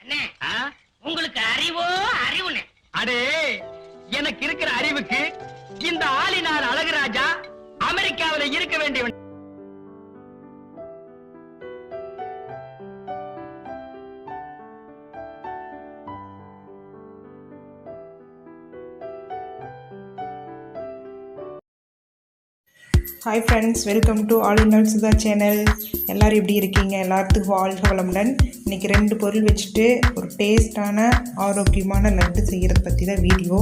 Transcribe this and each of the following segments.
அண்ணே உங்களுக்கு அறிவோ அறிவுனே. அடே எனக்கு இருக்கிற அறிவுக்கு இந்த ஆளினார் அழகுராஜா அமெரிக்காவில இருக்க வேண்டியவன். Hi friends, welcome to all in all Sudha channel. எல்லோரும் எப்படி இருக்கீங்க? எல்லாத்துக்கும் வாழ்க வளமுடன். இன்றைக்கி 2 பொருள் வச்சுட்டு ஒரு டேஸ்டான ஆரோக்கியமான லட்டு செய்கிறத பற்றி தான் வீடியோ.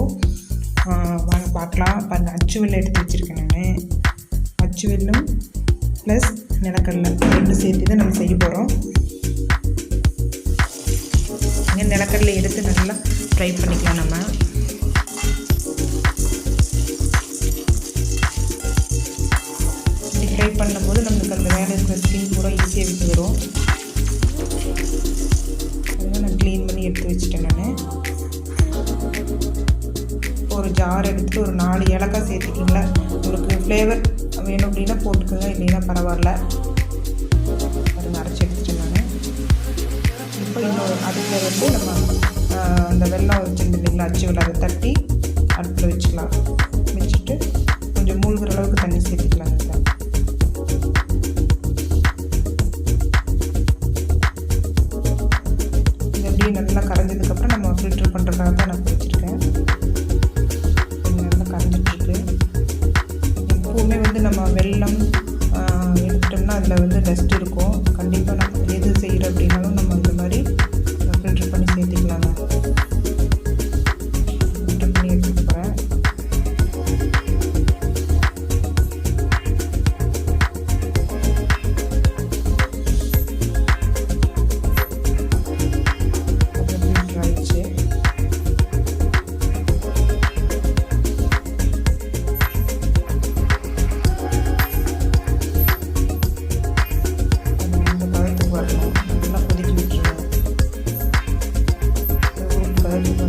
வாங்க பார்க்கலாம். இப்போ அந்த அச்சு வெல்லம் எடுத்து வச்சுருக்கேன். நான் அச்சு வெல்லம் ப்ளஸ் நிலக்கடலை 2 சேர்த்து தான் நம்ம செய்ய போகிறோம். இங்கே நிலக்கடலை எடுத்து நல்லா ஃப்ரை பண்ணிக்கலாம். நம்ம ஃப்ரை பண்ணும்போது நம்மளுக்கு அந்த வேலை இருக்கிற ஸ்கின் பூரா ஈஸியாக விட்டு வரும். அதெல்லாம் நான் க்ளீன் பண்ணி எடுத்து வச்சுட்டேன். நான் ஒரு ஜார் எடுத்துகிட்டு ஒரு 4 ஏலக்காய் சேர்த்துக்கிங்களா. உங்களுக்கு ஃப்ளேவர் வேணும் அப்படின்னா போட்டுக்கோங்க, இல்லைன்னா பரவாயில்ல. அது அரைச்சி எடுத்துட்டேன் நான். இப்போ இன்னொரு அடுப்பில் வந்து நம்ம அந்த வெல்லம் வச்சுருந்து இல்லைங்களா, அச்சு வெல்லம், அதை தட்டி அடுப்பில் வச்சுக்கலாம். வச்சுட்டு கொஞ்சம் மூழ்கிற அளவுக்கு தண்ணி சேர்த்துக்கலாம். நல்லா கரைஞ்சதுக்கப்புறம் நம்ம ஃபில்ட்ரு பண்ணுறதுக்காக தான் நான் வச்சுருக்கேன். நல்லா கரைஞ்சிட்ருக்கு. எப்போவுமே வந்து நம்ம வெல்லம் எடுத்துட்டோம்னா அதில் வந்து டஸ்ட் இருக்கும். கண்டிப்பாக நம்ம எது செய்கிறோம் அப்படின்னாலும் நம்ம இந்த மாதிரி ஃபில்ட்ரு பண்ணி சேர்த்துக்கலாங்க. ஃபில்ட்ரு பண்ணி எடுத்துக்க போகிறேன்.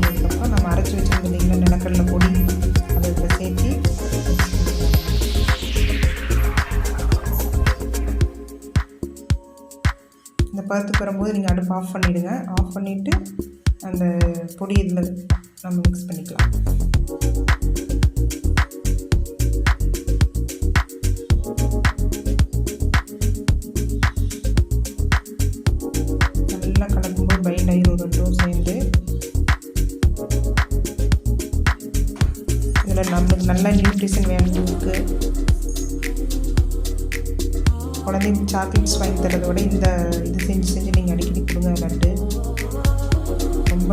அதுக்கப்புறம் நம்ம அரைச்சி வச்சுருந்தீங்கன்னா நிலக்கடலை பொடி அதை இதில் சேர்த்து இந்த பருத்துக்கு வரும்போது நீங்கள் அடுப்பு ஆஃப் பண்ணிவிடுங்க. ஆஃப் பண்ணிவிட்டு அந்த பொடி இதில் நம்ம மிக்ஸ் பண்ணிக்கலாம். நல்லா கலக்கும்போது பைண்ட் ஆகி ஒரு 2 சேர்ந்து இதில் நம்மளுக்கு நல்லா நியூட்ரிஷன் வேணும்னுக்கு குழந்தைங்க சாக்லேட்ஸ் வாங்கி தரதை விட இது செஞ்சு நீங்கள் அடிக்கடி கொடுங்க. லட்டு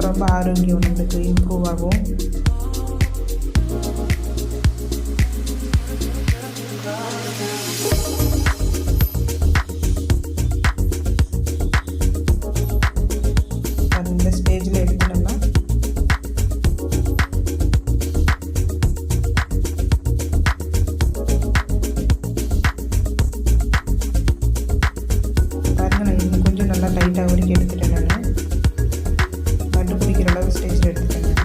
ரொம்ப ஆரோக்கியம், நம்மளுக்கு இம்ப்ரூவ் ஆகும். இந்த ஸ்டேஜில் எடுத்துட்டோம்னா பாருங்கள், நான் இன்னும் கொஞ்சம் நல்லா டைட்டாக வரைக்கும் எடுத்துட்டேன். நான் லட்டு பிடிக்கிற அளவு ஸ்டேஜில் எடுத்துட்டேன்.